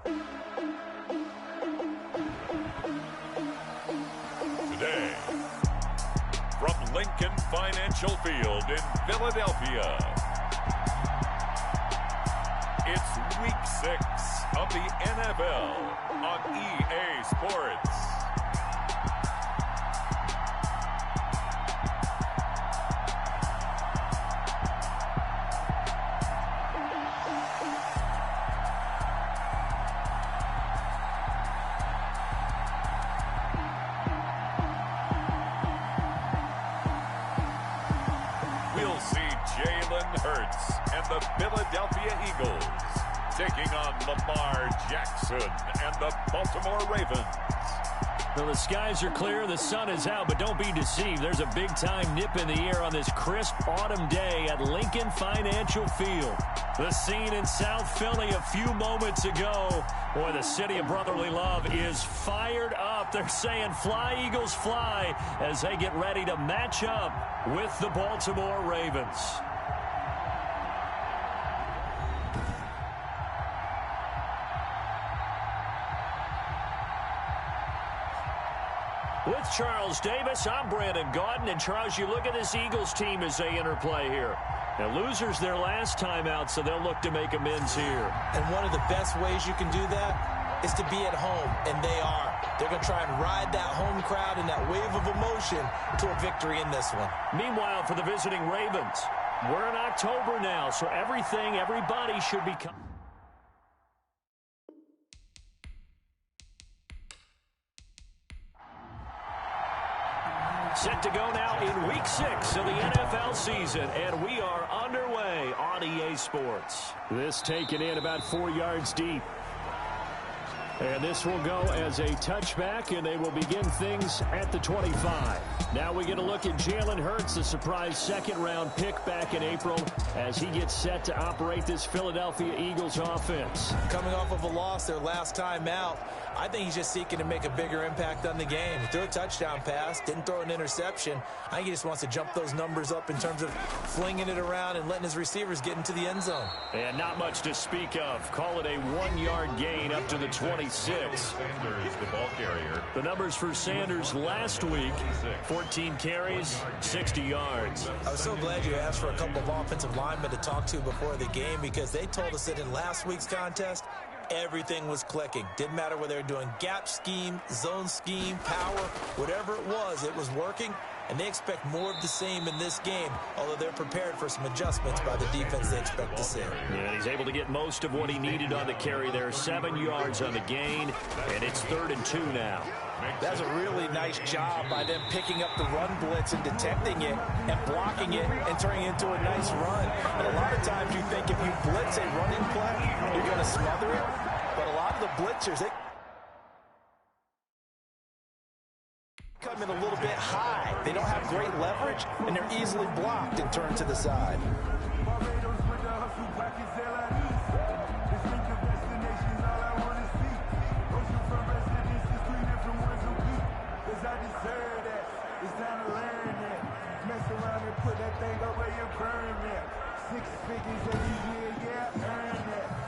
Today, from Lincoln Financial Field in Philadelphia, it's Week 6 of the NFL on EA Sports. We'll see Jalen Hurts and the Philadelphia Eagles taking on Lamar Jackson and the Baltimore Ravens. Well, the skies are clear, the sun is out, but don't be deceived. There's a big-time nip in the air on this crisp autumn day at Lincoln Financial Field. The scene in South Philly a few moments ago. Boy, the city of brotherly love is fired up. They're saying, "Fly, Eagles, fly," as they get ready to match up with the Baltimore Ravens. With Charles Davis, I'm Brandon Gaudin. And Charles, you look at this Eagles team as they interplay here. Now, losers their last time out, so they'll look to make amends here. And one of the best ways you can do that is to be at home, and they are. They're going to try and ride that home crowd and that wave of emotion to a victory in this one. Meanwhile, for the visiting Ravens, we're in October now, so everybody should be... Set to go now in Week 6 of the NFL season, and we are underway on EA Sports. This taken in about 4 yards deep. And this will go as a touchback, and they will begin things at the 25. Now we get a look at Jalen Hurts, the surprise second-round pick back in April, as he gets set to operate this Philadelphia Eagles offense. Coming off of a loss their last time out, I think he's just seeking to make a bigger impact on the game. He threw a touchdown pass, didn't throw an interception. I think he just wants to jump those numbers up in terms of flinging it around and letting his receivers get into the end zone. And not much to speak of. Call it a 1-yard gain up to the 26. Sanders, the ball carrier. The numbers for Sanders last week, 14 carries, 60 yards. I was so glad you asked for a couple of offensive linemen to talk to before the game, because they told us that in last week's contest, everything was clicking. Didn't matter whether they were doing gap scheme, zone scheme, power, whatever it was working. And they expect more of the same in this game, although they're prepared for some adjustments by the defense they expect to see. Yeah, he's able to get most of what he needed on the carry there. 7 yards on the gain, and it's 3rd and 2 now. That's a really nice job by them picking up the run blitz and detecting it and blocking it and turning it into a nice run. And a lot of times you think if you blitz a running play, you're going to smother it. But a lot of the blitzers, they come in a little bit high. They don't have great leverage, and they're easily blocked and turned to the side.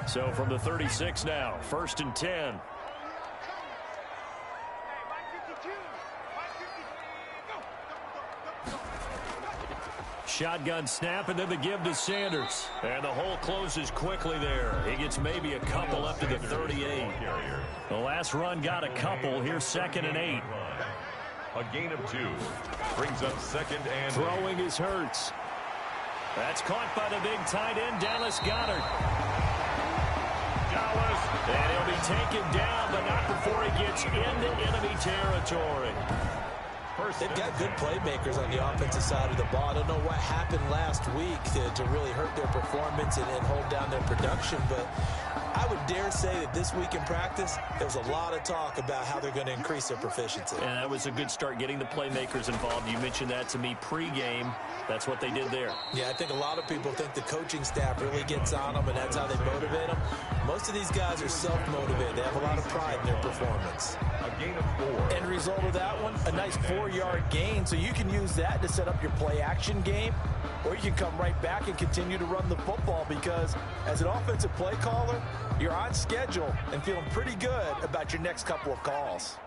So from the 36 now, 1st and 10. Shotgun snap, and then the give to Sanders. And the hole closes quickly there. He gets maybe a couple up to the 38. The last run got a couple. Here's 2nd and 8. A gain of 2. Brings up 2nd and 8. Throwing is Hurts. That's caught by the big tight end, Dallas Goedert. And he'll be taken down, but not before he gets into enemy territory. They've got good playmakers on the offensive side of the ball. I don't know what happened last week to really hurt their performance and hold down their production, but I would dare say that this week in practice, there was a lot of talk about how they're going to increase their proficiency. And that was a good start, getting the playmakers involved. You mentioned that to me pregame. That's what they did there. Yeah, I think a lot of people think the coaching staff really gets on them, and that's how they motivate them. Most of these guys are self-motivated. They have a lot of pride in their performance. A gain of 4. End result of that one, a nice 4-yard gain, so you can use that to set up your play-action game. or you can come right back and continue to run the football, because as an offensive play caller, you're on schedule and feeling pretty good about your next couple of calls.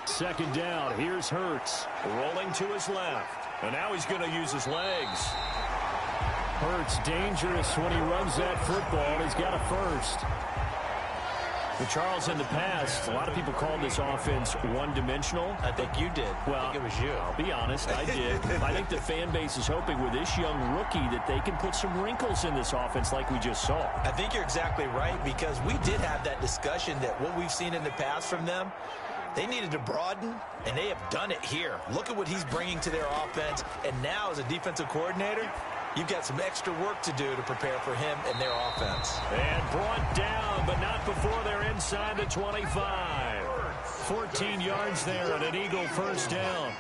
Second down, here's Hurts, rolling to his left, and now he's going to use his legs. Hurts dangerous when he runs that football. He's got a first. Well, Charles, in the past, a lot of people called this offense one-dimensional. I think you did. Well, I think it was you. I'll be honest, I did. I think the fan base is hoping with this young rookie that they can put some wrinkles in this offense like we just saw. I think you're exactly right, because we did have that discussion that what we've seen in the past from them, they needed to broaden, and they have done it here. Look at what he's bringing to their offense, and now as a defensive coordinator, you've got some extra work to do to prepare for him and their offense. And brought down, but not before they're inside the 25. 14 yards there and an Eagle first down.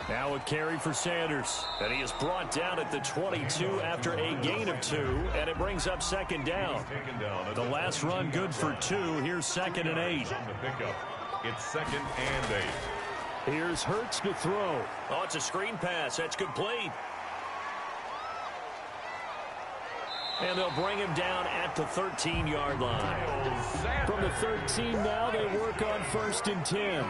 Now a carry for Sanders. And he is brought down at the 22 after a gain of 2, and it brings up second down. The last run good for 2. Here's 2nd and 8. It's 2nd and 8. Here's Hurts to throw. Oh, it's a screen pass. That's complete. And they'll bring him down at the 13-yard line. From the 13 now, they work on 1st and 10.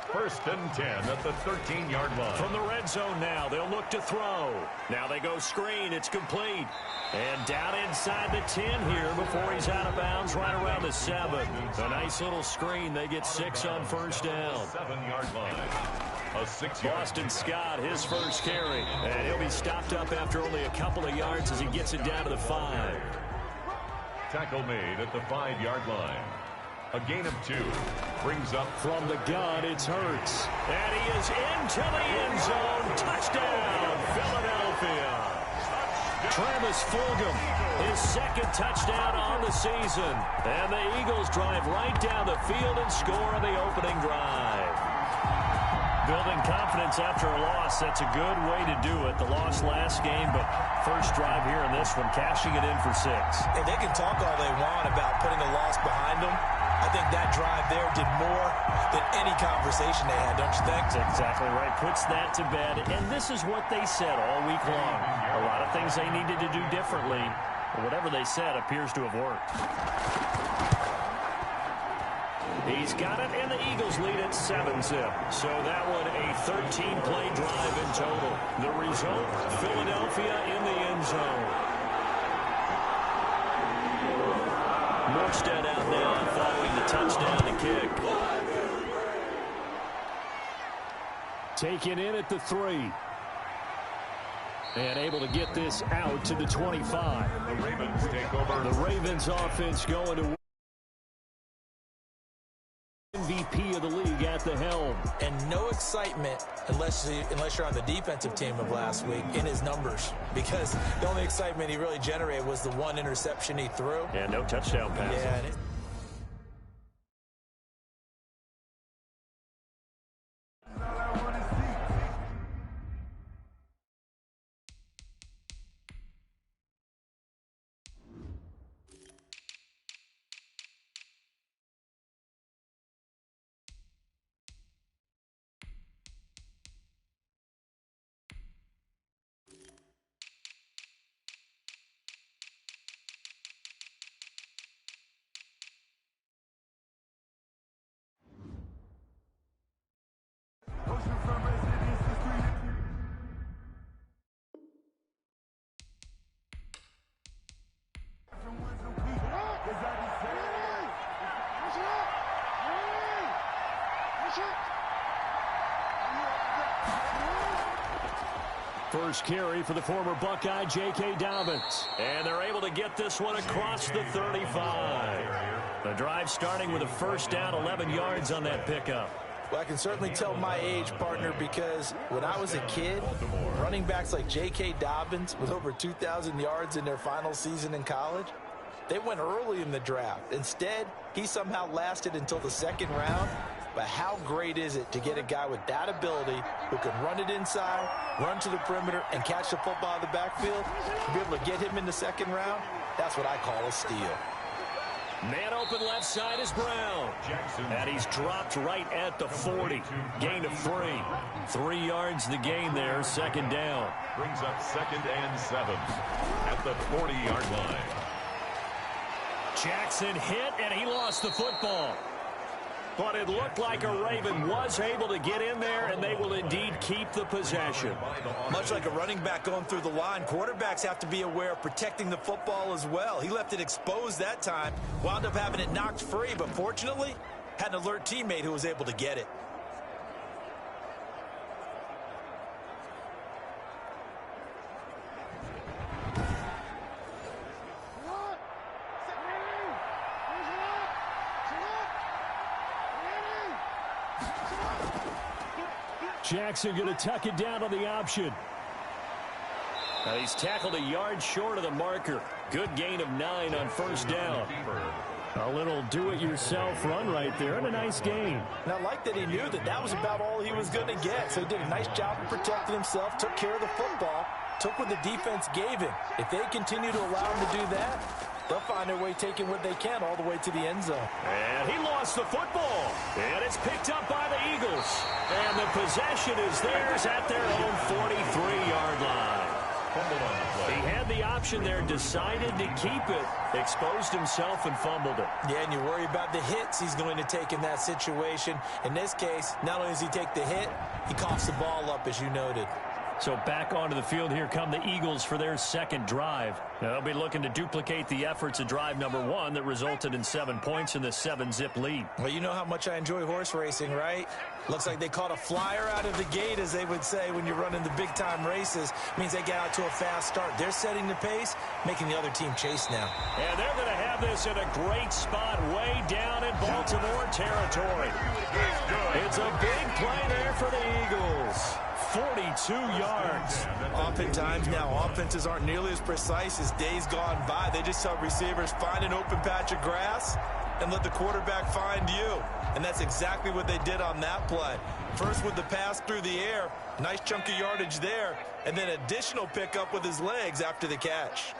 1st and 10 at the 13-yard line. From the red zone now, they'll look to throw. Now they go screen. It's complete. And down inside the 10 here before he's out of bounds right around the 7. A nice little screen. They get 6 on first down. 7-yard line. A 6-yard. Boston Scott, his first carry. And he'll be stopped up after only a couple of yards as he gets it down to the 5. Tackle made at the 5-yard line. A gain of 2. Brings up from the gun, it's Hurts. And he is into the end zone. Touchdown, Philadelphia. Travis Fulgham, his 2nd touchdown on the season. And the Eagles drive right down the field and score on the opening drive. Building confidence after a loss, that's a good way to do it. The loss last game, but first drive here in this one, cashing it in for 6. And they can talk all they want about putting a loss behind them. I think that drive there did more than any conversation they had, don't you think? That's exactly right. Puts that to bed. And this is what they said all week long. A lot of things they needed to do differently. But whatever they said appears to have worked. He's got it, and the Eagles lead at 7-zip. So that one a 13-play drive in total. The result, Philadelphia in the end zone. Morstead out now following the touchdown to kick. Taken in at the 3. And able to get this out to the 25. The Ravens take over. The Ravens offense going to MVP of the league at the helm. And no excitement unless you're on the defensive team of last week in his numbers, because the only excitement he really generated was the 1 interception he threw. And no touchdown pass. Yeah. First carry for the former Buckeye, J.K. Dobbins. And they're able to get this one across the 35. The drive starting with a first down, 11 yards on that pickup. Well, I can certainly tell my age, partner, because when I was a kid, running backs like J.K. Dobbins with over 2,000 yards in their final season in college, they went early in the draft. Instead, he somehow lasted until the 2nd round. But how great is it to get a guy with that ability who can run it inside, run to the perimeter, and catch the football in the backfield? To be able to get him in the 2nd round, that's what I call a steal. Man open left side is Brown. And he's dropped right at the 40. Gain of 3. 3 yards the gain there, second down. Brings up 2nd and 7 at the 40-yard line. Jackson hit, and he lost the football. But it looked like a Raven was able to get in there, and they will indeed keep the possession. Much like a running back going through the line, quarterbacks have to be aware of protecting the football as well. He left it exposed that time, wound up having it knocked free, but fortunately, had an alert teammate who was able to get it. Jackson going to tuck it down on the option. He's tackled a yard short of the marker. Good gain of 9 on first down. A little do-it-yourself run right there and a nice gain. And I like that he knew that that was about all he was going to get. So he did a nice job of protecting himself, took care of the football, took what the defense gave him. If they continue to allow him to do that, they'll find their way taking what they can all the way to the end zone. And he lost the football. And it's picked up by the Eagles. And the possession is theirs at their own 43-yard line. He had the option there, decided to keep it, exposed himself and fumbled it. Yeah, and you worry about the hits he's going to take in that situation. In this case, not only does he take the hit, he coughs the ball up, as you noted. So back onto the field, here come the Eagles for their second drive. Now, they'll be looking to duplicate the efforts of drive number 1 that resulted in 7 points in the 7-zip lead. Well, you know how much I enjoy horse racing, right? Looks like they caught a flyer out of the gate, as they would say when you're running the big-time races. Means they get out to a fast start. They're setting the pace, making the other team chase now. And they're going to have this in a great spot way down in Baltimore territory. It's a big play there for the Eagles. 42 yards. Oftentimes now, offenses aren't nearly as precise as days gone by. They just tell receivers, find an open patch of grass and let the quarterback find you. And that's exactly what they did on that play. First with the pass through the air, nice chunk of yardage there, and then additional pickup with his legs after the catch.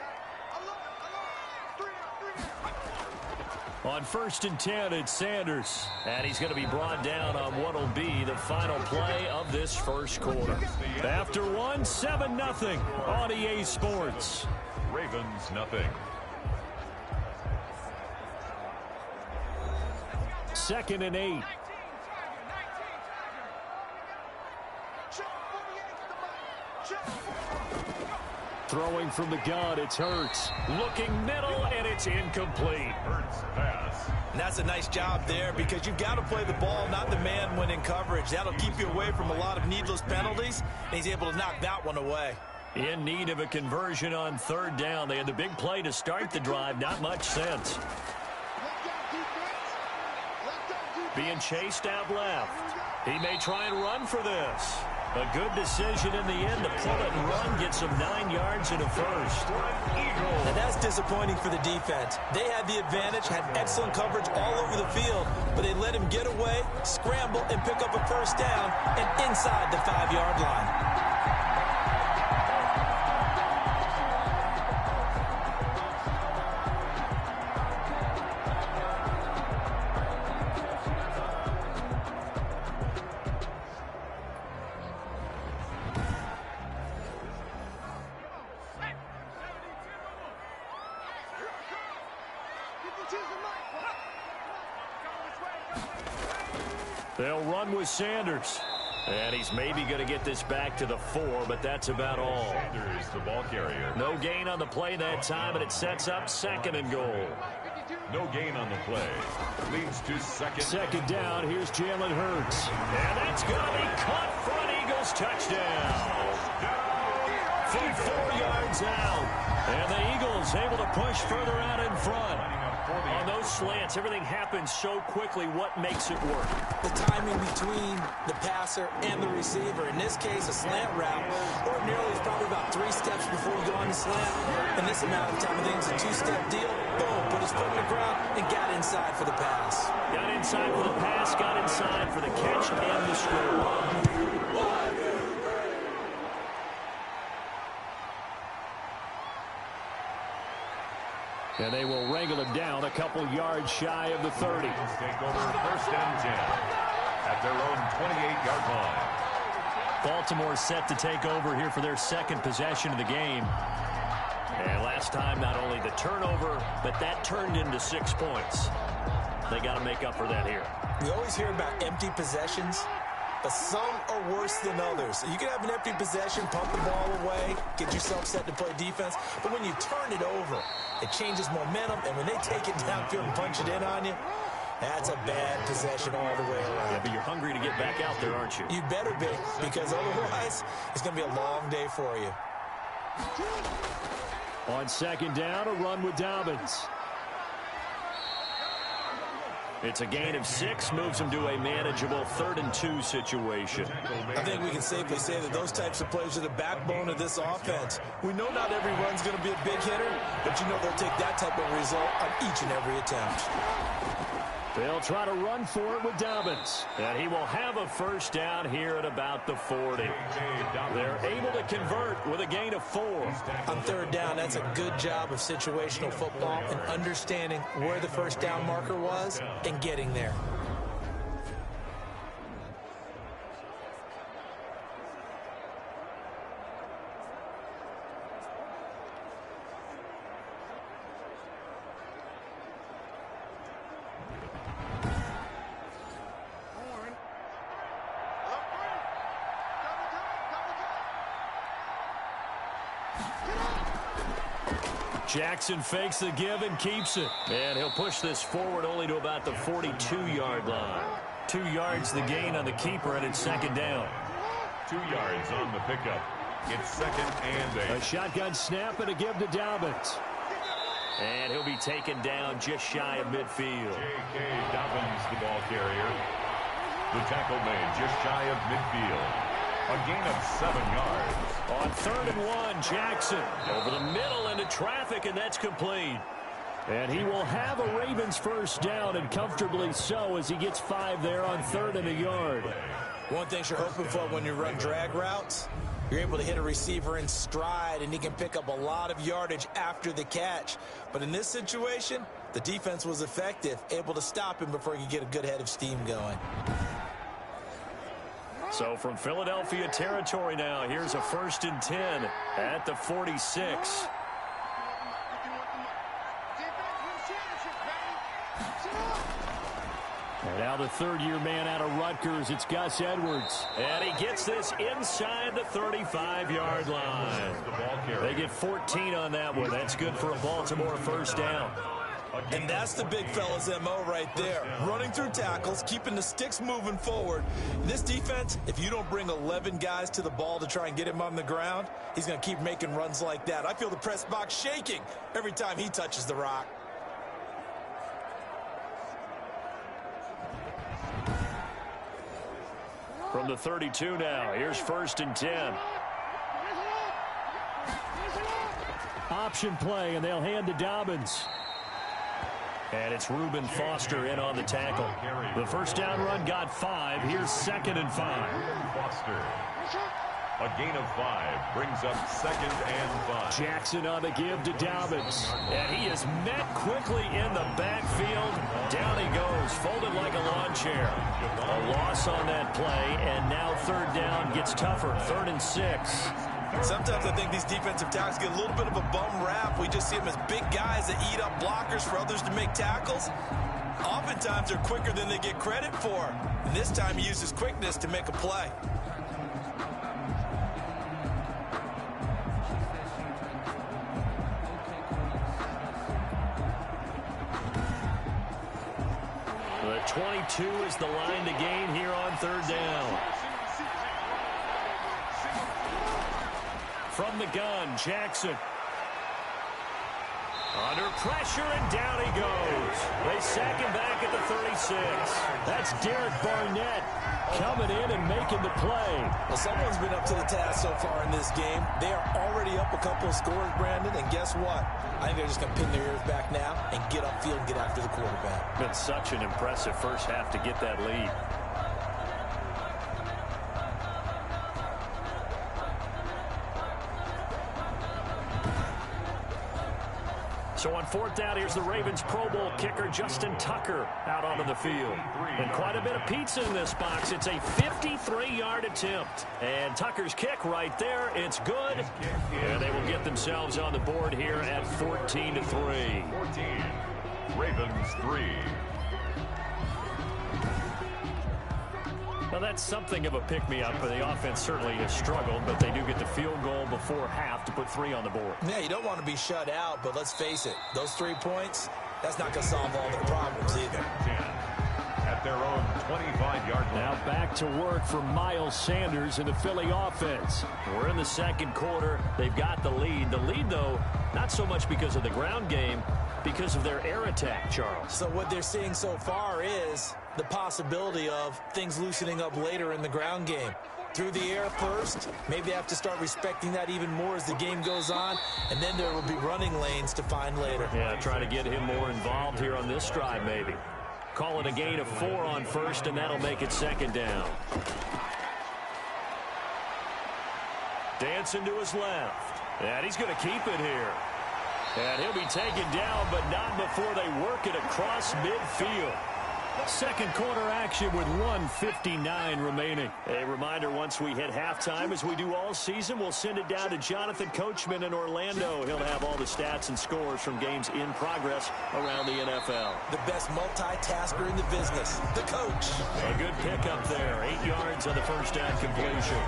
On 1st and 10, it's Sanders. And he's going to be brought down on what will be the final play of this first quarter. After 1, 7-0 on EA Sports. Ravens nothing. 2nd and 8. Throwing from the gun, it's Hurts. Looking middle, and it's incomplete. Hurts pass. And that's a nice job there, because you've got to play the ball, not the man when in coverage. That'll keep you away from a lot of needless penalties, and he's able to knock that one away. In need of a conversion on 3rd down. They had the big play to start the drive. Not much sense. Being chased out left. He may try and run for this. A good decision in the end to pull it and run, get some 9 yards and a first. And that's disappointing for the defense. They had the advantage, had excellent coverage all over the field, but they let him get away, scramble, and pick up a first down, and inside the 5-yard line. They'll run with Sanders. And he's maybe going to get this back to the 4, but that's about all. Sanders, the ball carrier. No gain on the play that time, and it sets up 2nd and goal. No gain on the play. Leads to second down. Here's Jalen Hurts. And that's going to be caught front. Eagles touchdown. From 4 yards out. And the Eagles able to push further out in front. On those slants, everything happens so quickly. What makes it work? The timing between the passer and the receiver. In this case, a slant route ordinarily is probably about 3 steps before you go on the slant. In this amount of time, I think it's a 2-step deal. Boom, put his foot on the ground and got inside for the pass. Got inside for the pass, got inside for the catch and the score. And they will wrangle him down a couple yards shy of the 30. Take over 1st and 10 at their own 28-yard line. Baltimore set to take over here for their second possession of the game. And last time, not only the turnover, but that turned into 6 points. They got to make up for that here. We always hear about empty possessions, but some are worse than others. You can have an empty possession, pump the ball away, get yourself set to play defense, but when you turn it over, it changes momentum, and when they take it downfield and punch it in on you, that's a bad possession all the way around. Yeah, but you're hungry to get back out there, aren't you? You better be, because otherwise, it's going to be a long day for you. On 2nd down, a run with Dobbins. It's a gain of 6, moves him to a manageable 3rd and 2 situation. I think we can safely say that those types of plays are the backbone of this offense. We know not every run's going to be a big hitter, but you know they'll take that type of result on each and every attempt. They'll try to run for it with Dobbins. And he will have a 1st down here at about the 40. They're able to convert with a gain of 4. On 3rd down, that's a good job of situational football and understanding where the 1st down marker was and getting there. Jackson fakes the give and keeps it. And he'll push this forward only to about the 42-yard line. 2 yards the gain on the keeper, and it's 2nd down. 2 yards on the pickup. It's 2nd and 8. A shotgun snap and a give to Dobbins. And he'll be taken down just shy of midfield. J.K. Dobbins, the ball carrier. The tackle made just shy of midfield. A gain of 7 yards. On 3rd and 1, Jackson over the middle into traffic, and that's complete. And he will have a Ravens 1st down, and comfortably so, as he gets 5 there on 3rd and a yard. One thing you're hoping for when you run drag routes, you're able to hit a receiver in stride, and he can pick up a lot of yardage after the catch. But in this situation, the defense was effective, able to stop him before he could get a good head of steam going. So from Philadelphia territory now, here's a 1st and 10 at the 46. And now the 3rd-year man out of Rutgers, it's Gus Edwards. And he gets this inside the 35-yard line. They get 14 on that one. That's good for a Baltimore 1st down. And that's the big fella's MO right there. Running through tackles, keeping the sticks moving forward. In this defense, if you don't bring 11 guys to the ball to try and get him on the ground, he's going to keep making runs like that. I feel the press box shaking every time he touches the rock. From the 32 now, here's 1st and 10. Option play, and they'll hand to Dobbins. And it's Reuben Foster in on the tackle. The 1st down run got 5. Here's 2nd and 5. Foster. A gain of 5 brings up 2nd and 5. Jackson on the give to Dobbins. And he is met quickly in the backfield. Down he goes, folded like a lawn chair. A loss on that play, and now 3rd down gets tougher. 3rd and 6. Sometimes I think these defensive tackles get a little bit of a bum rap. We just see them as big guys that eat up blockers for others to make tackles. Oftentimes they're quicker than they get credit for. And this time he uses quickness to make a play. The 22 is the line to gain here on 3rd down. From the gun, Jackson. Under pressure, and down he goes. They sack him back at the 36. That's Derek Barnett coming in and making the play. Well, someone's been up to the task so far in this game. They are already up a couple of scores, Brandon, and guess what? I think they're just going to pin their ears back now and get upfield and get after the quarterback. Been such an impressive first half to get that lead. So on fourth down, here's the Ravens Pro Bowl kicker Justin Tucker out onto the field. And quite a bit of pizza in this box. It's a 53-yard attempt. And Tucker's kick right there. It's good. And they will get themselves on the board here at 14-3. 14. Ravens 3. Well, that's something of a pick-me-up. The offense certainly has struggled, but they do get the field goal before half to put 3 on the board. Yeah, you don't want to be shut out, but let's face it, those 3 points, that's not going to solve all their problems either. 10 at their own 25-yard line. Now back to work for Miles Sanders in the Philly offense. We're in the second quarter. They've got the lead. The lead, though, not so much because of the ground game, because of their air attack, Charles. So what they're seeing so far is the possibility of things loosening up later in the ground game. Through the air first, maybe they have to start respecting that even more as the game goes on, and then there will be running lanes to find later. Yeah, try to get him more involved here on this drive maybe. Call it a gain of 4 on first, and that'll make it second down. Dancing to his left. And he's going to keep it here. And he'll be taken down, but not before they work it across midfield. Second quarter action with 1:59 remaining. A reminder, once we hit halftime, as we do all season, we'll send it down to Jonathan Coachman in Orlando. He'll have all the stats and scores from games in progress around the NFL. The best multitasker in the business, the coach. A good pickup there. 8 yards on the first down completion.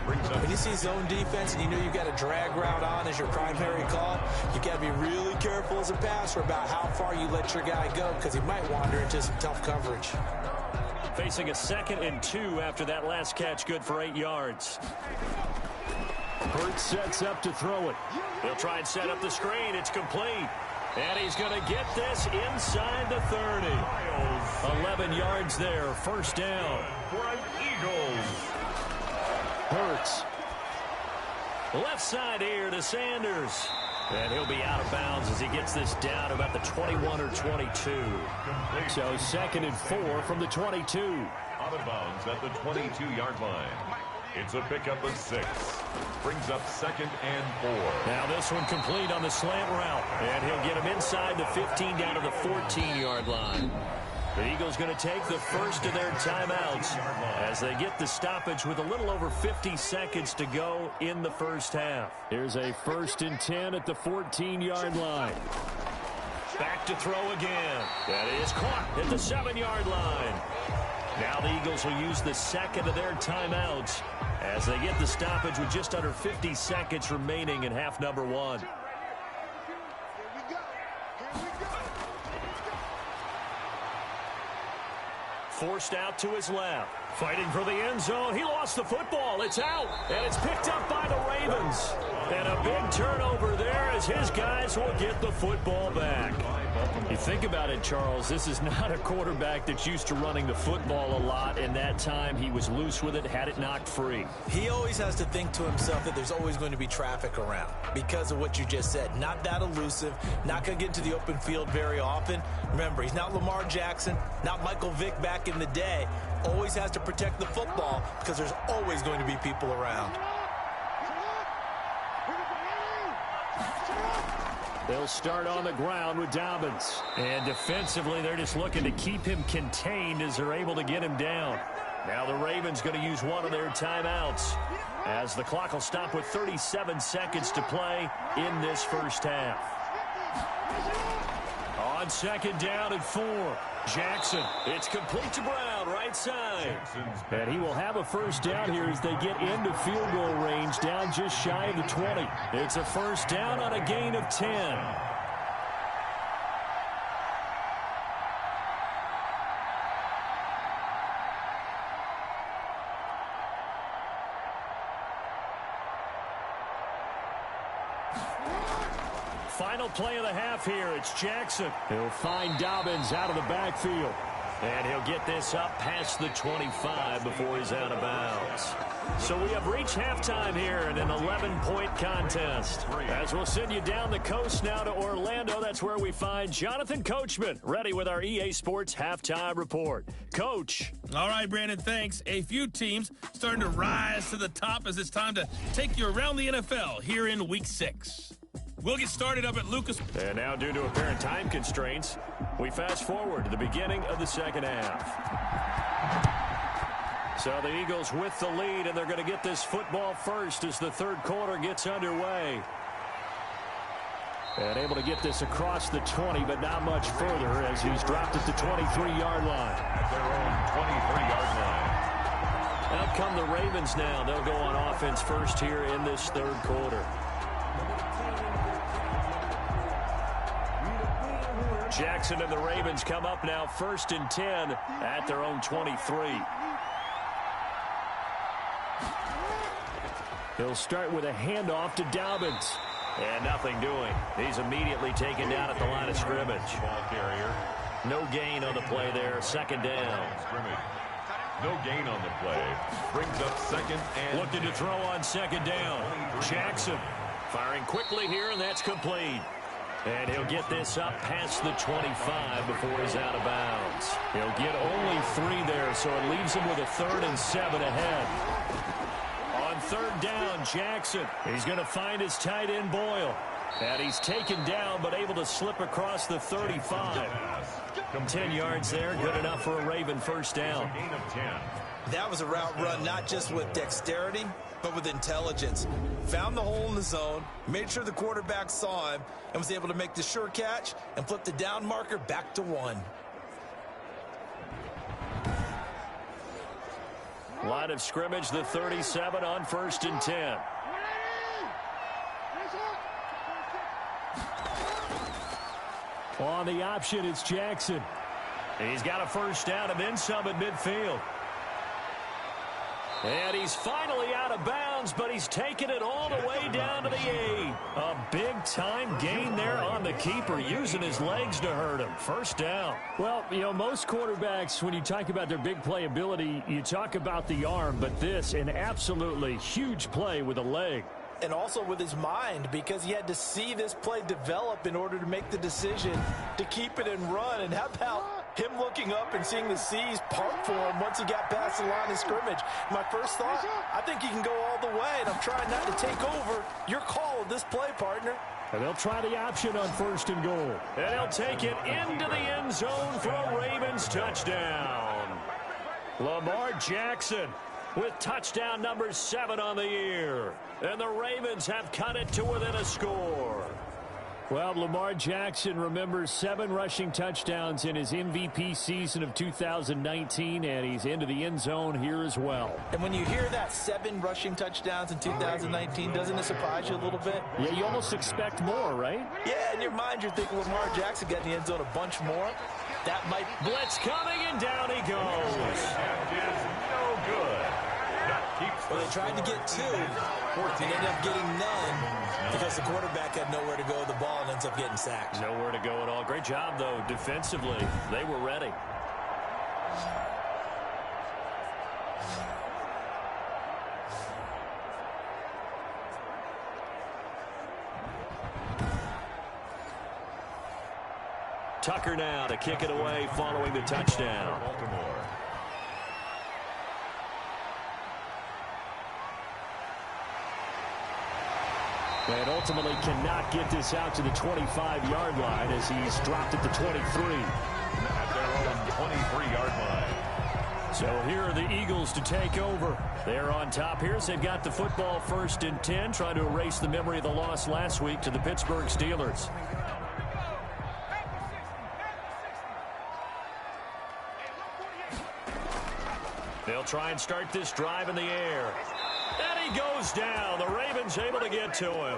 When you see zone defense and you know you've got a drag route on as your primary call, you got to be really careful as a passer about how far you let your guy go, because he might wander into some tough coverage. Facing a 2nd and 2 after that last catch, good for 8 yards. Hurts sets up to throw it. He'll try and set up the screen. It's complete. And he's going to get this inside the 30. 11 yards there, first down. Bright Eagles. Hurts. Left side here to Sanders. And he'll be out of bounds as he gets this down about the 21 or 22. So 2nd and 4 from the 22. Out of bounds at the 22-yard line. It's a pickup of 6. Brings up 2nd and 4. Now this one complete on the slant route. And he'll get him inside the 15 down to the 14-yard line. The Eagles going to take the first of their timeouts as they get the stoppage with a little over 50 seconds to go in the first half. Here's a 1st and 10 at the 14-yard line. Back to throw again. That is caught at the 7-yard line. Now the Eagles will use the second of their timeouts as they get the stoppage with just under 50 seconds remaining in half number 1. Forced out to his left. Fighting for the end zone. He lost the football. It's out. And it's picked up by the Ravens. And a big turnover there as his guys will get the football back. You think about it, Charles, this is not a quarterback that's used to running the football a lot. In that time, he was loose with it, had it knocked free. He always has to think to himself that there's always going to be traffic around because of what you just said. Not that elusive, not going to get into the open field very often. Remember, he's not Lamar Jackson, not Michael Vick back in the day. Always has to protect the football because there's always going to be people around. They'll start on the ground with Dobbins. And defensively, they're just looking to keep him contained as they're able to get him down. Now the Ravens going to use one of their timeouts as the clock will stop with 37 seconds to play in this first half. On 2nd down and 4. Jackson, it's complete to Brown, right side. And he will have a first down here as they get into field goal range, down just shy of the 20. It's a first down on a gain of 10. Final play of the half here. It's Jackson. He'll find Dobbins out of the backfield. And he'll get this up past the 25 before he's out of bounds. So we have reached halftime here in an 11-point contest. As we'll send you down the coast now to Orlando, that's where we find Jonathan Coachman, ready with our EA Sports Halftime Report. Coach. All right, Brandon, thanks. A few teams starting to rise to the top as it's time to take you around the NFL here in Week 6. We'll get started up at Lucas. And now, due to apparent time constraints, we fast forward to the beginning of the second half. So the Eagles with the lead, and they're going to get this football first as the third quarter gets underway. And able to get this across the 20, but not much further as he's dropped at the 23-yard line. At their own 23-yard line. Out come the Ravens now. They'll go on offense first here in this third quarter. Jackson and the Ravens come up now 1st and 10 at their own 23. He'll start with a handoff to Dobbins. And nothing doing. He's immediately taken down at the line of scrimmage. Ball carrier. No gain on the play there. Second down. Scrimmage. No gain on the play. Brings up second and... Looking to throw on second down. Jackson firing quickly here, and that's complete. And he'll get this up past the 25 before he's out of bounds. He'll get only 3 there, so it leaves him with a 3rd and 7 ahead. On third down, Jackson. He's going to find his tight end, Boyle. And he's taken down, but able to slip across the 35. 10 yards there, good enough for a Raven first down. Gain of 10. That was a route run not just with dexterity, but with intelligence. Found the hole in the zone, made sure the quarterback saw him, and was able to make the sure catch and flip the down marker back to 1. Line of scrimmage, the 37 on 1st and 10. On the option, it's Jackson. He's got a first down and then some at midfield. And he's finally out of bounds, but he's taken it all the way down to the 8. A big-time gain there on the keeper, using his legs to hurt him. First down. Well, you know, most quarterbacks, when you talk about their big play ability, you talk about the arm, but this, an absolutely huge play with a leg. And also with his mind, because he had to see this play develop in order to make the decision to keep it and run. And how about him looking up and seeing the seas part for him once he got past the line of scrimmage? My first thought, I think he can go all the way, and I'm trying not to take over. Your call with this play, partner. And they'll try the option on 1st and goal. And he'll take it into the end zone for a Ravens touchdown. Lamar Jackson with touchdown number 7 on the year. And the Ravens have cut it to within a score. Well, Lamar Jackson remembers 7 rushing touchdowns in his MVP season of 2019, and he's into the end zone here as well. And when you hear that 7 rushing touchdowns in 2019, doesn't it surprise you a little bit? Yeah, you almost expect more, right? Yeah, in your mind you're thinking Lamar Jackson got in the end zone a bunch more. That might... Blitz coming, and down he goes. That is no good. Well, they tried to get 2, and ended up getting none because the quarterback had nowhere to go with the ball and ends up getting sacked. Nowhere to go at all. Great job, though, defensively. They were ready. Tucker now to kick it away following the touchdown. Baltimore. And ultimately cannot get this out to the 25-yard line as he's dropped at the 23. At their own 23-yard line. So here are the Eagles to take over. They're on top here as they've got the football 1st and 10, trying to erase the memory of the loss last week to the Pittsburgh Steelers. They'll try and start this drive in the air. And he goes down. The Ravens able to get to him.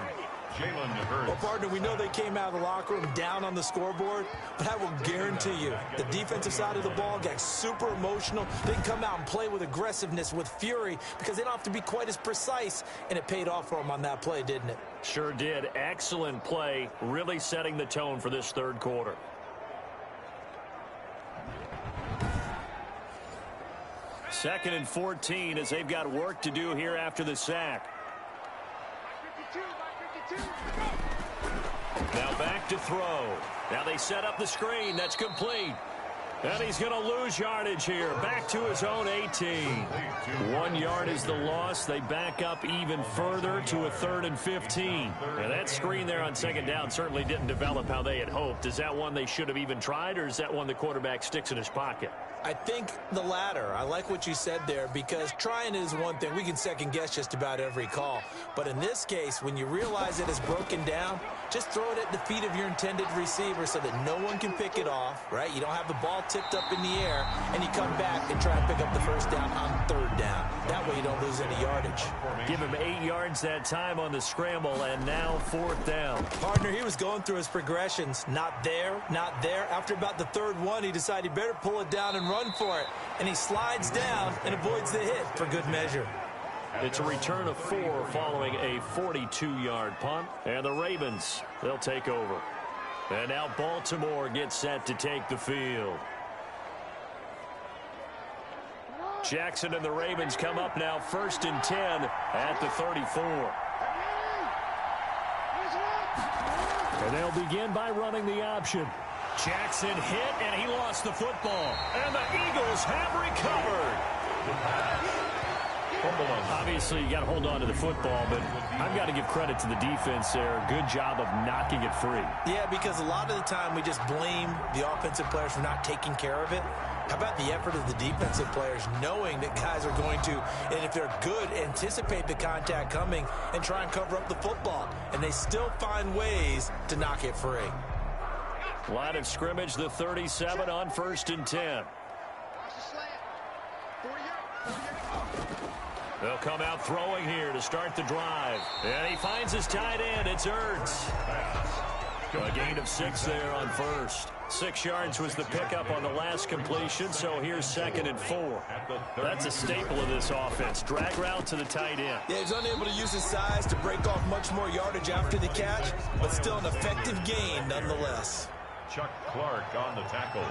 Jalen Hurts. Well, partner, we know they came out of the locker room down on the scoreboard, but I will guarantee you the defensive side of the ball got super emotional. They can come out and play with aggressiveness, with fury, because they don't have to be quite as precise, and it paid off for them on that play, didn't it? Sure did. Excellent play, really setting the tone for this third quarter. Second and 14 as they've got work to do here after the sack. Now back to throw. Now they set up the screen. That's complete. And he's going to lose yardage here. Back to his own 18. 1 yard is the loss. They back up even further to a 3rd and 15. And that screen there on 2nd down certainly didn't develop how they had hoped. Is that one they should have even tried, or is that one the quarterback sticks in his pocket? I think the latter. I like what you said there, because trying is one thing. We can second guess just about every call. But in this case, when you realize it is broken down, just throw it at the feet of your intended receiver so that no one can pick it off, right? You don't have the ball tipped up in the air, and you come back and try and pick up the 1st down on 3rd down. That way you don't lose any yardage. Give him 8 yards that time on the scramble, and now 4th down. Partner, he was going through his progressions. Not there, not there. After about the 3rd one, he decided he better pull it down and run for it. And he slides down and avoids the hit for good measure. It's a return of 4 following a 42-yard punt. And the Ravens, they'll take over. And now Baltimore gets set to take the field. Jackson and the Ravens come up now 1st and 10 at the 34. And they'll begin by running the option. Jackson hit, and he lost the football. And the Eagles have recovered. Obviously, you got to hold on to the football, but I've got to give credit to the defense there. Good job of knocking it free. Yeah, because a lot of the time we just blame the offensive players for not taking care of it. How about the effort of the defensive players knowing that guys are going to, and if they're good, anticipate the contact coming and try and cover up the football. And they still find ways to knock it free. Line of scrimmage, the 37 on 1st and 10. They'll come out throwing here to start the drive. And he finds his tight end. It's Ertz. A gain of 6 there on 1st. 6 yards was the pickup on the last completion, so here's 2nd and 4. That's a staple of this offense. Drag route to the tight end. Yeah, he's unable to use his size to break off much more yardage after the catch, but still an effective gain nonetheless. Chuck Clark on the tackle.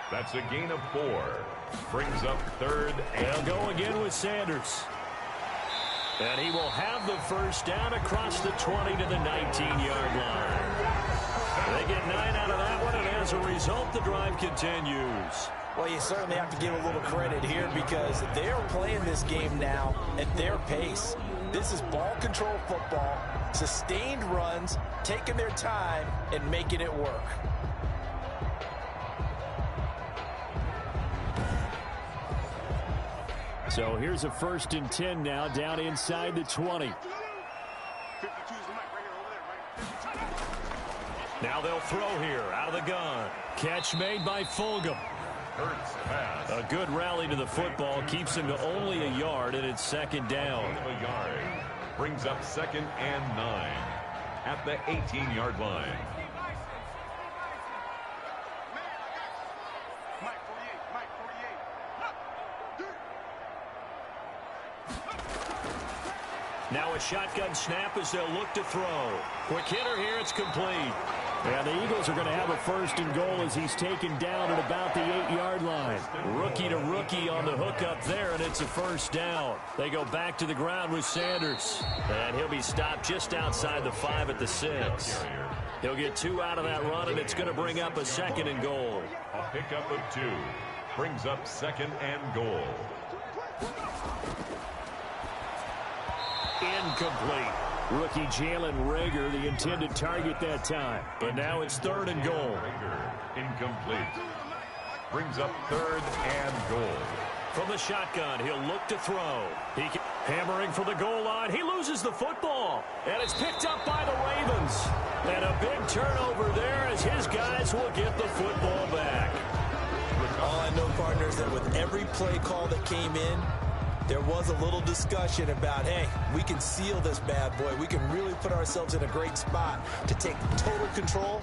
That's a gain of 4. Brings up 3rd and they'll go again with Sanders. And he will have the 1st down across the 20 to the 19-yard line. They get 9 out of that one, and as a result, the drive continues. Well, you certainly have to give a little credit here because they're playing this game now at their pace. This is ball control football, sustained runs, taking their time, and making it work. So here's a 1st and 10 now, down inside the 20. Now they'll throw here out of the gun. Catch made by Fulgham. A good rally to the football keeps him to only a yard, and it's 2nd down. A yard. Brings up 2nd and 9 at the 18-yard line. Now a shotgun snap as they'll look to throw. Quick hitter here, it's complete. And the Eagles are going to have a 1st and goal as he's taken down at about the 8-yard line. Rookie to rookie on the hook up there, and it's a 1st down. They go back to the ground with Sanders. And he'll be stopped just outside the 5 at the 6. He'll get 2 out of that run, and it's going to bring up a 2nd and goal. A pickup of 2. Brings up 2nd and goal. Incomplete. Rookie Jalen Reagor, the intended target that time. But now it's 3rd and goal. Incomplete. Brings up 3rd and goal. From the shotgun, he'll look to throw. Hammering for the goal line. He loses the football. And it's picked up by the Ravens. And a big turnover there as his guys will get the football back. All I know, partners, that with every play call that came in, there was a little discussion about, hey, we can seal this bad boy. We can really put ourselves in a great spot to take total control,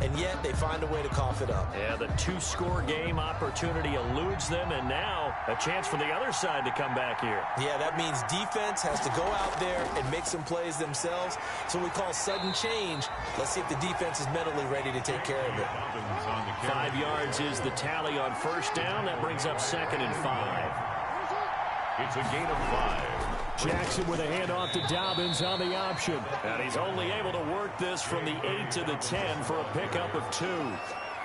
and yet they find a way to cough it up. Yeah, the 2-score game opportunity eludes them, and now a chance for the other side to come back here. Yeah, that means defense has to go out there and make some plays themselves. So we call sudden change. Let's see if the defense is mentally ready to take care of it. 5 yards is the tally on 1st down. That brings up 2nd and 5. It's a gain of 5. Jackson with a handoff to Dobbins on the option. And he's only able to work this from the 8 to the 10 for a pickup of 2.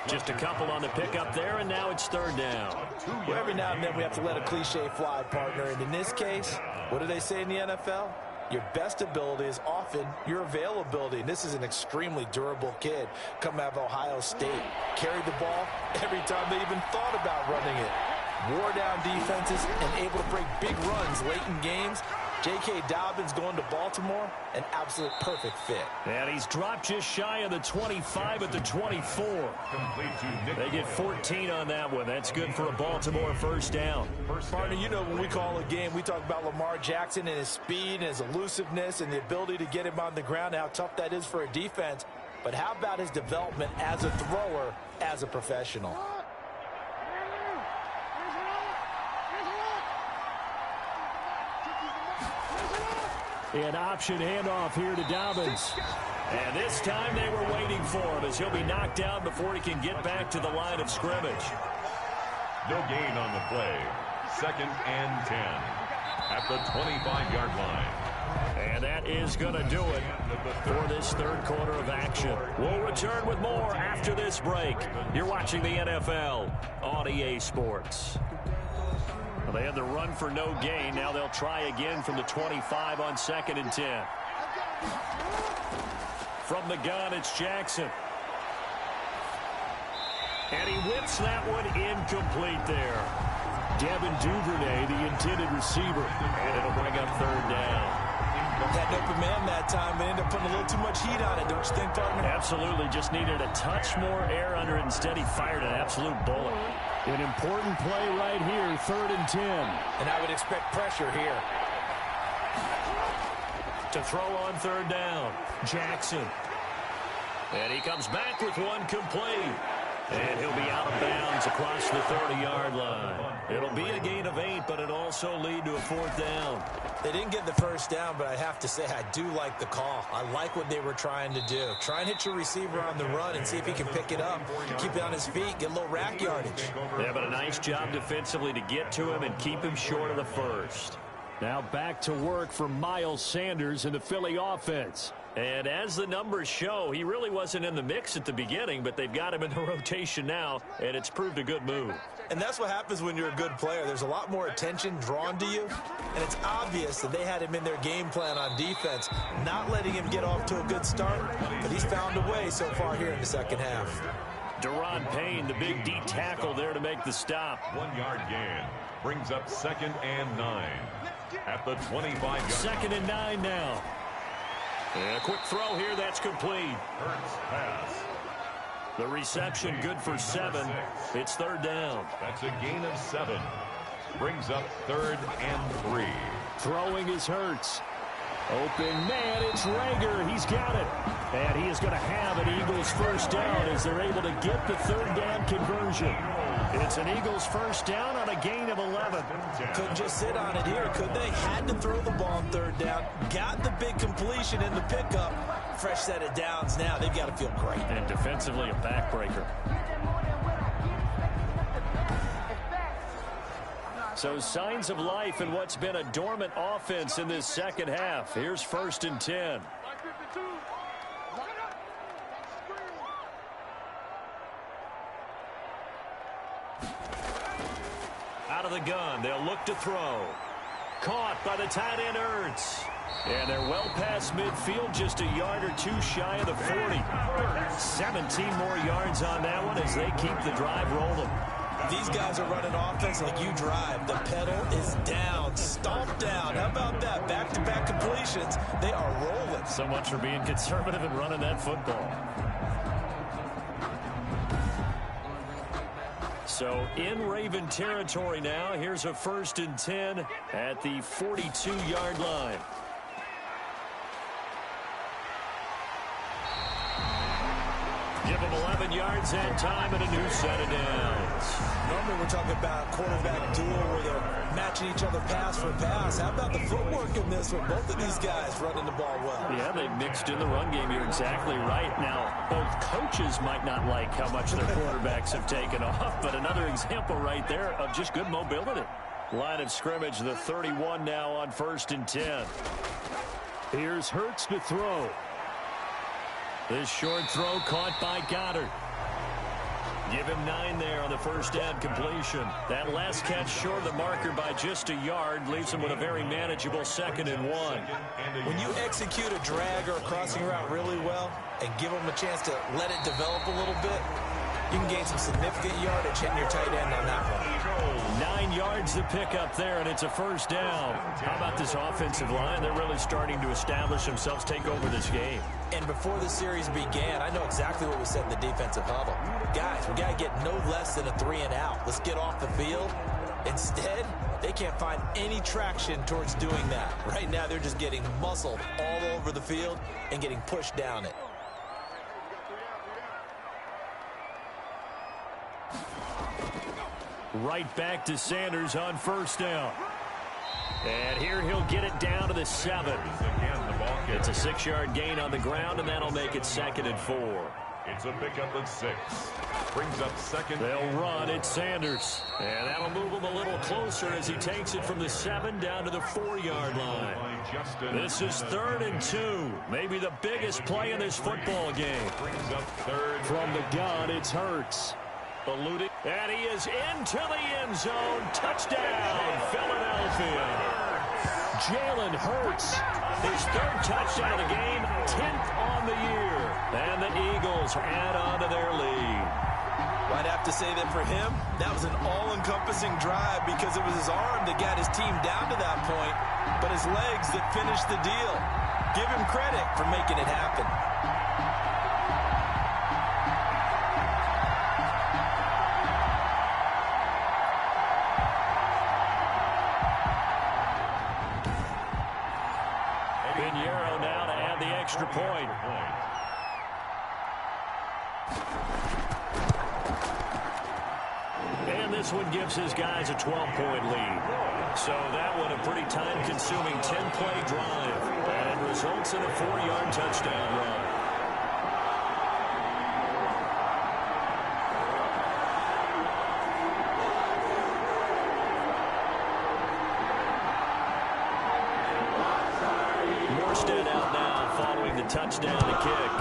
Just a couple on the pickup there, and now it's third down. Well, every now and then we have to let a cliche fly, partner. And in this case, what do they say in the NFL? Your best ability is often your availability. And this is an extremely durable kid coming out of Ohio State. Carried the ball every time they even thought about running it. Wore down defenses and able to break big runs late in games. J.K. Dobbins going to Baltimore, an absolute perfect fit. And he's dropped just shy of the 25 at the 24. They get 14 on that one. That's good for a Baltimore first down. Partner, you know when we call a game, we talk about Lamar Jackson and his speed and his elusiveness and the ability to get him on the ground, how tough that is for a defense. But how about his development as a thrower, as a professional? An option handoff here to Dobbins. And this time they were waiting for him as he'll be knocked down before he can get back to the line of scrimmage. No gain on the play. 2nd and 10 at the 25-yard line. And that is going to do it for this third quarter of action. We'll return with more after this break. You're watching the NFL on EA Sports. Well, they had the run for no gain. Now they'll try again from the 25 on 2nd and 10. From the gun, it's Jackson. And he whips that one incomplete there. Devin Duvernay, the intended receiver. And it'll bring up third down. Had an open man that time, but ended up putting a little too much heat on it, don't you think, partner? Absolutely. Just needed a touch more air under it. Instead, he fired an absolute bullet. An important play right here, 3rd and 10. And I would expect pressure here. To throw on 3rd down, Jackson. And he comes back with one complete. And he'll be out of bounds across the 30-yard line. It'll be a gain of 8, but it'll also lead to a 4th down. They didn't get the first down, but I have to say I do like the call. I like what they were trying to do. Try and hit your receiver on the run and see if he can pick it up. Keep it on his feet, get a little rack yardage. Yeah, but a nice job defensively to get to him and keep him short of the first. Now back to work for Miles Sanders and the Philly offense. And as the numbers show, he really wasn't in the mix at the beginning, but they've got him in the rotation now, and it's proved a good move. And that's what happens when you're a good player. There's a lot more attention drawn to you, and it's obvious that they had him in their game plan on defense, not letting him get off to a good start, but he's found a way so far here in the second half. Deron Payne, the big D tackle there to make the stop. 1-yard gain brings up 2nd and 9 at the 25-yard. 2nd and 9 now. And a quick throw here, that's complete. Hurts pass. The reception good for 7. It's 3rd down. That's a gain of 7. Brings up 3rd and 3. Throwing is Hurts. Open man, it's Rager. He's got it. And he is going to have an Eagles first down as they're able to get the 3rd down conversion. It's an Eagles first down on a gain of 11. Couldn't just sit on it here, could they? Had to throw the ball on 3rd down. Got the big completion in the pickup. Fresh set of downs now. They've got to feel great. And defensively a backbreaker. So signs of life in what's been a dormant offense in this second half. Here's 1st and 10. Out of the gun, they'll look to throw. Caught by the tight end Ertz. And they're well past midfield, just a yard or 2 shy of the 40. 17 more yards on that one as they keep the drive rolling. These guys are running offense like you drive. The pedal is down, stomped down. How about that? Back-to-back completions. They are rolling. So much for being conservative and running that football. So in Raven territory now. Here's a 1st and 10 at the 42-yard line. Give them 11 yards that time and a new set of downs. Normally we're talking about quarterback duel where they're matching each other pass for pass. How about the footwork in this one? Both of these guys running the ball well. Yeah, they mixed in the run game. You're exactly right. Now, both coaches might not like how much their quarterbacks have taken off, but another example right there of just good mobility. Line of scrimmage, the 31 now on 1st and 10. Here's Hurts to throw. This short throw caught by Goddard. Give him 9 there on the first down completion. That last catch short of the marker by just a yard leaves him with a very manageable 2nd and 1. When you execute a drag or a crossing route really well and give them a chance to let it develop a little bit, you can gain some significant yardage hitting your tight end on that one. 9 yards to pick up there, and it's a first down. How about this offensive line? They're really starting to establish themselves, take over this game. And before the series began, I know exactly what was said in the defensive huddle. Guys, we got to get no less than a 3 and out. Let's get off the field. Instead, they can't find any traction towards doing that. Right now, they're just getting muscled all over the field and getting pushed down it. Right back to Sanders on first down. And here he'll get it down to the 7. It's a 6-yard gain on the ground, and that'll make it 2nd and 4. It's a pickup of 6. Brings up 2nd. They'll run it, Sanders. And that'll move him a little closer as he takes it from the 7 down to the 4-yard line. This is 3rd and 2. Maybe the biggest play in this football game. Brings up 3rd. From the gun, it's Hurts. Eluding. And he is into the end zone. Touchdown, Philadelphia. Jalen Hurts, his 3rd touchdown of the game, 10th on the year. And the Eagles add on to their lead. Well, I'd have to say that for him, that was an all-encompassing drive because it was his arm that got his team down to that point, but his legs that finished the deal. Give him credit for making it happen. Extra point. And this one gives his guys a 12-point lead. So that one a pretty time-consuming 10-play drive. And it results in a 4-yard touchdown run. Touchdown to kick.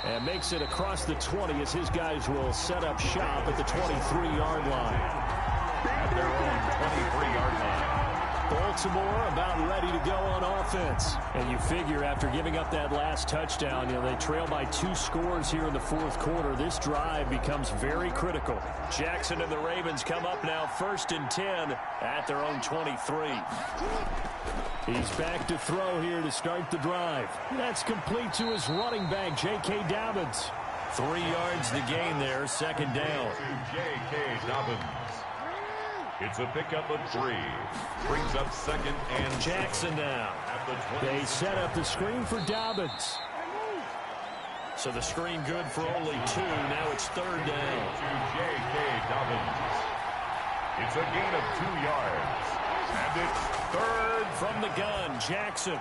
And makes it across the 20 as his guys will set up shop at the 23-yard line. At their own 23-yard line. Baltimore about ready to go on offense. And you figure after giving up that last touchdown, they trail by 2 scores here in the 4th quarter. This drive becomes very critical. Jackson and the Ravens come up now 1st and 10 at their own 23. He's back to throw here to start the drive. That's complete to his running back, J.K. Dobbins. 3 yards to gain there, 2nd down. To J.K. Dobbins. It's a pickup of 3. Brings up 2nd and Jackson now. They set up the screen for Dobbins. So the screen good for only 2. Now it's 3rd down. To J.K. Dobbins. It's a gain of 2 yards. And it's 3rd from the gun. Jackson.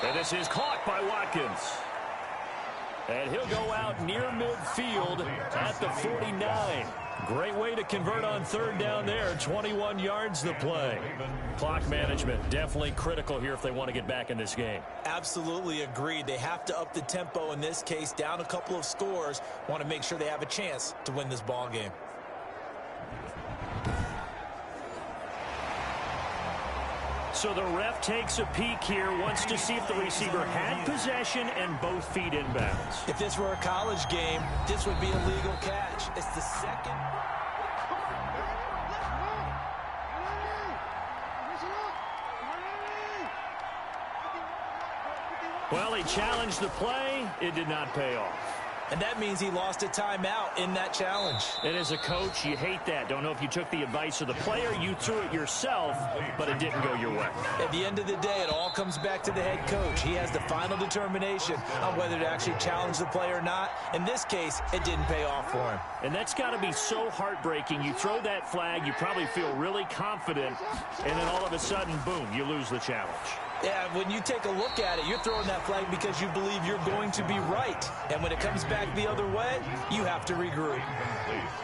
And this is caught by Watkins. And he'll go out near midfield at the 49. Great way to convert on 3rd down there. 21 yards to play. Clock management definitely critical here if they want to get back in this game. Absolutely agreed. They have to up the tempo in this case. Down a couple of scores. Want to make sure they have a chance to win this ball game. So the ref takes a peek here, wants to see if the receiver had possession and both feet inbounds. If this were a college game, this would be a legal catch. It's the 2nd. Well, he challenged the play. It did not pay off. And that means he lost a timeout in that challenge. And as a coach, you hate that. Don't know if you took the advice of the player, you threw it yourself, but it didn't go your way. At the end of the day, it all comes back to the head coach. He has the final determination on whether to actually challenge the play or not. In this case, it didn't pay off for him. And that's got to be so heartbreaking. You throw that flag, you probably feel really confident, and then all of a sudden, boom, you lose the challenge. Yeah, when you take a look at it, you're throwing that flag because you believe you're going to be right. And when it comes back the other way, you have to regroup.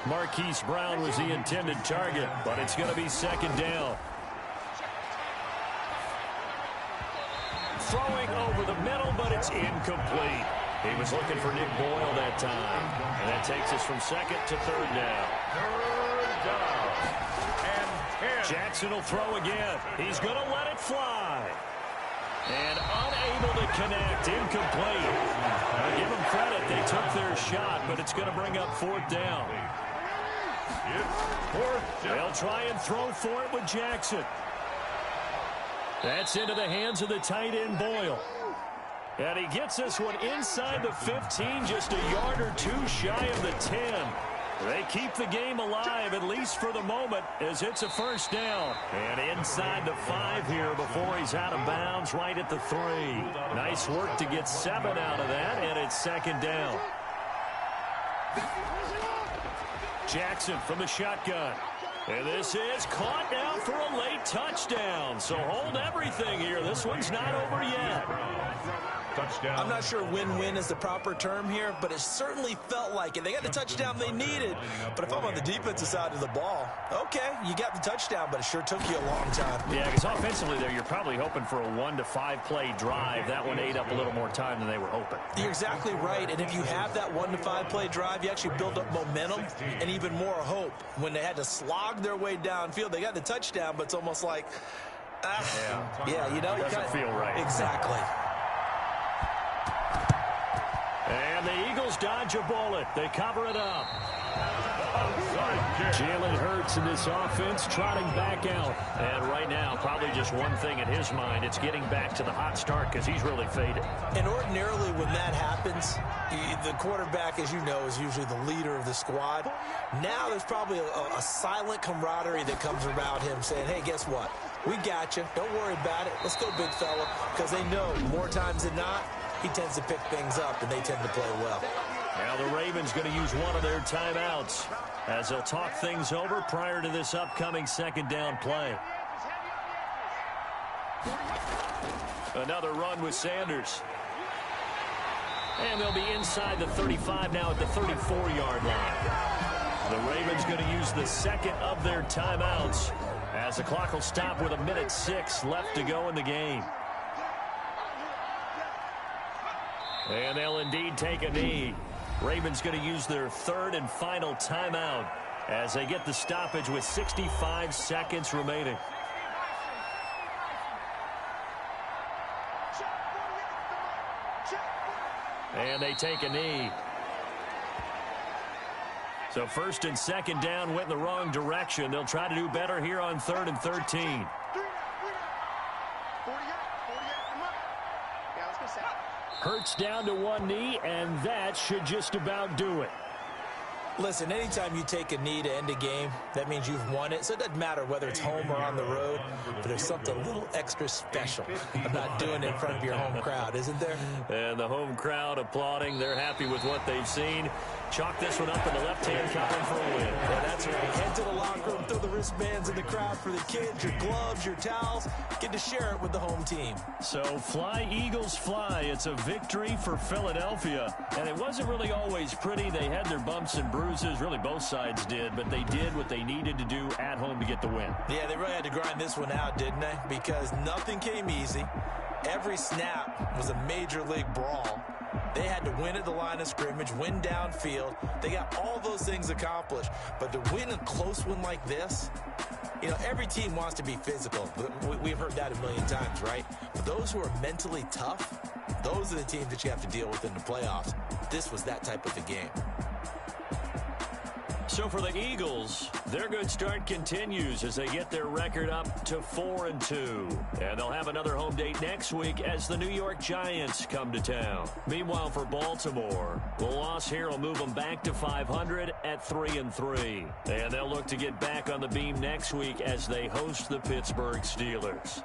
Marquise Brown was the intended target, but it's going to be 2nd down. throwing over the middle, but it's incomplete. He was looking for Nick Boyle that time. And that takes us from second to third down. Third down. And 10. Jackson will throw again. He's going to let it fly. And unable to connect. Incomplete. I'll give them credit. They took their shot, but it's going to bring up fourth down. It's fourth down. They'll try and throw for it with Jackson. That's into the hands of the tight end, Boyle. And he gets this one inside the 15, just a yard or two shy of the 10. They keep the game alive, at least for the moment, as it's a first down. And inside the 5 here before he's out of bounds, right at the 3. Nice work to get 7 out of that, and it's second down. Jackson from the shotgun. And this is caught now for a late touchdown. So hold everything here. This one's not over yet. Touchdown. I'm not sure win-win is the proper term here, but it certainly felt like it. They got the touchdown they needed. But if I'm on the defensive side of the ball, okay, you got the touchdown, but it sure took you a long time. Yeah, because offensively there, you're probably hoping for a 1 to 5 play drive. That one ate up a little more time than they were hoping. You're exactly right. And if you have that 1 to 5 play drive, you actually build up momentum and even more hope. When they had to slog their way downfield, they got the touchdown, but it's almost like, yeah, you know, it doesn't feel right. Exactly. And the Eagles dodge a bullet. They cover it up. Jalen Hurts in this offense trotting back out. And right now, probably just one thing in his mind. It's getting back to the hot start because he's really faded. And ordinarily when that happens, the quarterback, as you know, is usually the leader of the squad. Now there's probably a silent camaraderie that comes around him saying, hey, guess what? We got you. Don't worry about it. Let's go, big fella. Because they know more times than not, he tends to pick things up, and they tend to play well. Now the Ravens going to use one of their timeouts as they'll talk things over prior to this upcoming second down play. Another run with Sanders. And they'll be inside the 35 now at the 34-yard line. The Ravens going to use the second of their timeouts as the clock will stop with 1:06 left to go in the game. And they'll indeed take a knee. Ravens going to use their third and final timeout as they get the stoppage with 65 seconds remaining. And they take a knee. So first and second down went in the wrong direction. They'll try to do better here on 3rd and 13. Hurts down to one knee, and that should just about do it. Listen, anytime you take a knee to end a game, that means you've won it. So it doesn't matter whether it's home or on the road, but there's something a little extra special about doing it in front of your home crowd, isn't there? And the home crowd applauding. They're happy with what they've seen. Chalk this one up in the left-hand column for a win. Yeah, that's right. Head to the locker room, throw the wristbands in the crowd for the kids, your gloves, your towels. Get to share it with the home team. So fly, Eagles, fly. It's a victory for Philadelphia. And it wasn't really always pretty. They had their bumps and bruises. Really, both sides did. But they did what they needed to do at home to get the win. Yeah, they really had to grind this one out, didn't they? Because nothing came easy. Every snap was a major league brawl. They had to win at the line of scrimmage, win downfield. They got all those things accomplished. But to win a close one like this, you know, every team wants to be physical. We've heard that a million times, right? But those who are mentally tough, those are the teams that you have to deal with in the playoffs. This was that type of a game. So for the Eagles, their good start continues as they get their record up to 4-2. And they'll have another home date next week as the New York Giants come to town. Meanwhile, for Baltimore, the loss here will move them back to 500 at 3-3. And they'll look to get back on the beam next week as they host the Pittsburgh Steelers.